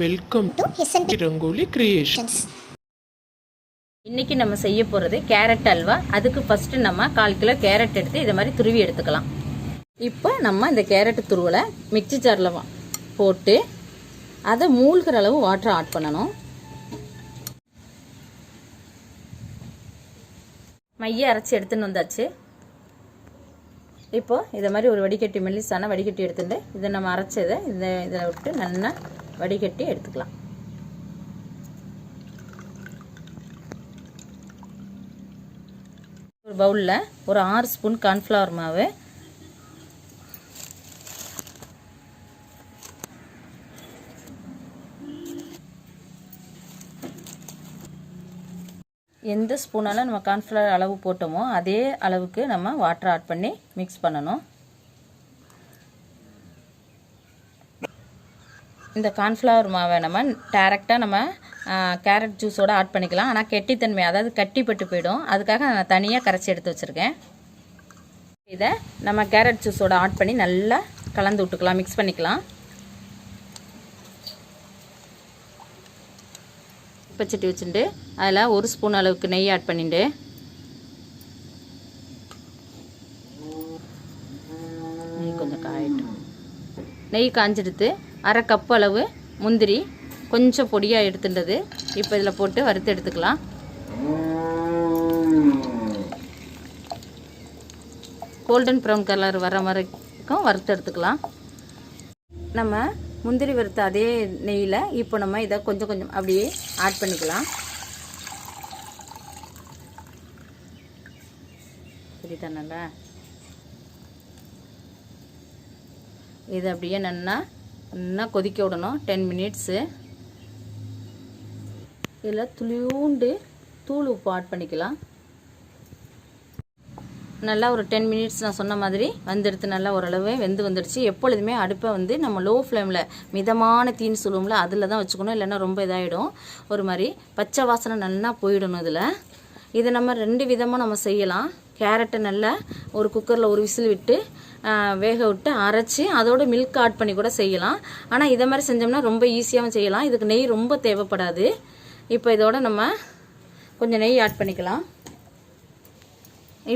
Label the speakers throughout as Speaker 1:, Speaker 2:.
Speaker 1: Welcome to SNP rangoli creations.
Speaker 2: இன்னைக்கு நம்ம செய்ய போகிறது கேரட் அல்வா. அதுக்கு ஃபர்ஸ்ட் நம்ம 1/4 கிலோ கேரட் எடுத்து இதை மாதிரி துருவி எடுத்துக்கலாம். இப்போ நம்ம இந்த கேரட் துருவலை மிக்சி ஜாரில் போட்டு அதை மூழ்கிற அளவு வாட்டர் ஆட் பண்ணணும். மைய அரைச்சி எடுத்துன்னு வந்தாச்சு. இப்போ இதை மாதிரி ஒரு வடிகட்டி மெல்லிசான வடிகட்டி எடுத்துட்டு இதை நம்ம அரைச்சதை இதில் விட்டு நல்லா வடிகட்டி எடுத்துக்கலாம். ஒரு பவுலில் ஒரு 6 ஸ்பூன் கார்ன்ஃப்ளவர் மாவு, எந்த ஸ்பூனால் நம்ம கார்ன்ஃப்ளவர் அளவு போட்டோமோ அதே அளவுக்கு நம்ம வாட்டர் ஆட் பண்ணி மிக்ஸ் பண்ணணும். இந்த கார்ன்ஃப்ளவர் மாவை நம்ம டேரெக்டாக நம்ம கேரட் ஜூஸோடு ஆட் பண்ணிக்கலாம். ஆனால் கெட்டித்தன்மை, அதாவது கட்டிப்பட்டு போயிடும். அதுக்காக நான் தனியாக கரைச்சி எடுத்து வச்சுருக்கேன். இதை நம்ம கேரட் ஜூஸோடு ஆட் பண்ணி நல்லா கலந்து விட்டுக்கலாம், மிக்ஸ் பண்ணிக்கலாம். பச்சட்டி வச்சுட்டு அதில் 1 ஸ்பூன் அளவுக்கு நெய் ஆட் பண்ணிட்டு நெய் கொஞ்சம் காயட்டும். நெய் காஞ்சிடுத்து 1/2 கப் அளவு முந்திரி கொஞ்சம் பொடியாக எடுத்துட்டது இப்போ இதில் போட்டு வறுத்து எடுத்துக்கலாம். கோல்டன் ப்ரௌன் கலர் வர வரைக்கும் வறுத்து எடுத்துக்கலாம். நம்ம முந்திரி வறுத்த அதே நெய்யில் இப்போ நம்ம இதை கொஞ்சம் கொஞ்சம் அப்படியே ஆட் பண்ணிக்கலாம். சரிதானல்ல? இது அப்படியே நல்லா கொதிக்க விடணும் 10 மினிட்ஸு. இதில் துளியூண்டு தூள் உப்பு ஆட் பண்ணிக்கலாம். நல்லா ஒரு 10 மினிட்ஸ் நான் சொன்ன மாதிரி வந்துடுத்து. நல்லா ஓரளவு வெந்து வந்துடுச்சு. எப்பொழுதுமே அடுப்பை நம்ம லோ ஃப்ளேமில் மிதமான தீன்னு சொல்லுவோம்ல, அதில் தான் வச்சுக்கணும். இல்லைன்னா ரொம்ப இதாகிடும். ஒரு மாதிரி பச்சை வாசனை நல்லா போயிடணும். இதை நம்ம 2 விதமாக நம்ம செய்யலாம். கேரட்டை நல்லா ஒரு குக்கரில் ஒரு விசில் விட்டு வேக விட்டு அரைச்சி அதோட மில்க் ஆட் பண்ணி கூட செய்யலாம். ஆனால் இதை மாதிரி செஞ்சோம்னா ரொம்ப ஈஸியாகவும் செய்யலாம். இதுக்கு நெய் ரொம்ப தேவைப்படாது. இப்போ இதோட நம்ம கொஞ்சம் நெய் ஆட் பண்ணிக்கலாம்.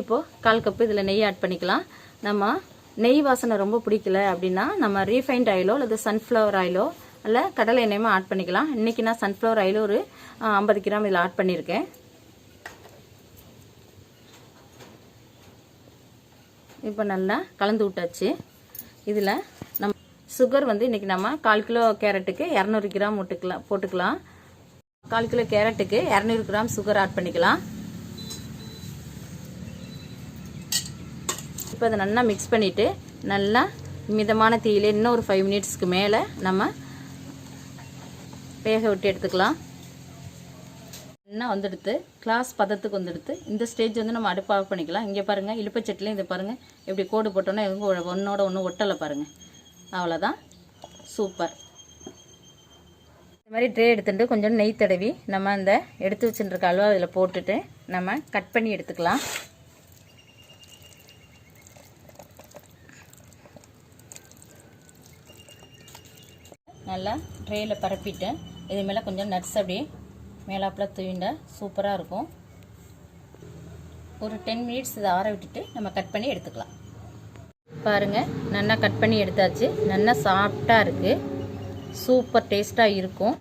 Speaker 2: இப்போது 1/4 கப்பு இதில் நெய் ஆட் பண்ணிக்கலாம். நம்ம நெய் வாசனை ரொம்ப பிடிக்கல அப்படின்னா நம்ம ரீஃபைண்ட் ஆயிலோ அல்லது சன்ஃப்ளவர் ஆயிலோ இல்லை கடலை எண்ணெயுமே ஆட் பண்ணிக்கலாம். இன்றைக்கி நான் சன்ஃப்ளவர் ஆயில் ஒரு 50 கிராம் இதில் ஆட் பண்ணியிருக்கேன். இப்போ நல்லா கலந்து விட்டாச்சு. இதில் நம்ம சுகர் இன்றைக்கி நம்ம 1/4 கிலோ கேரட்டுக்கு 200 கிராம் போட்டுக்கலாம். 1/4 கிலோ கேரட்டுக்கு 200 கிராம் சுகர் ஆட் பண்ணிக்கலாம். இப்போ அதை நல்லா மிக்ஸ் பண்ணிவிட்டு நல்லா மிதமான தீயில இன்னும் ஒரு 5 மினிட்ஸ்க்கு மேலே நம்ம வேக விட்டு எடுத்துக்கலாம். நல்லா வந்துடுத்து கிளாஸ் பதத்துக்கு வந்துடுத்து. இந்த ஸ்டேஜ் நம்ம அடுப்பு ஆஃப் பண்ணிக்கலாம். இங்கே பாருங்கள், இழுப்பச்சட்டிலையும் இதை பாருங்கள் எப்படி கோடு போட்டோன்னா ஒன்றோட ஒன்று ஒட்டலை பாருங்கள். அவ்வளோதான், சூப்பர். இது மாதிரி ட்ரே எடுத்துட்டு கொஞ்சம் நெய் தடவி நம்ம அந்த எடுத்து வச்சுருக்க அல்வா இதில் போட்டுட்டு நம்ம கட் பண்ணி எடுத்துக்கலாம். நல்லா ட்ரேயில் பரப்பிட்டு இது மேலே கொஞ்சம் நட்ஸ் அப்படியே மேலாப்பில் தூவிண்டா சூப்பராக இருக்கும். ஒரு 10 மினிட்ஸ் இதை ஆற விட்டுட்டு நம்ம கட் பண்ணி எடுத்துக்கலாம். பாருங்கள், நல்லா கட் பண்ணி எடுத்தாச்சு. நல்லா சாஃப்டாக இருக்குது, சூப்பர் டேஸ்ட்டாக இருக்கும்.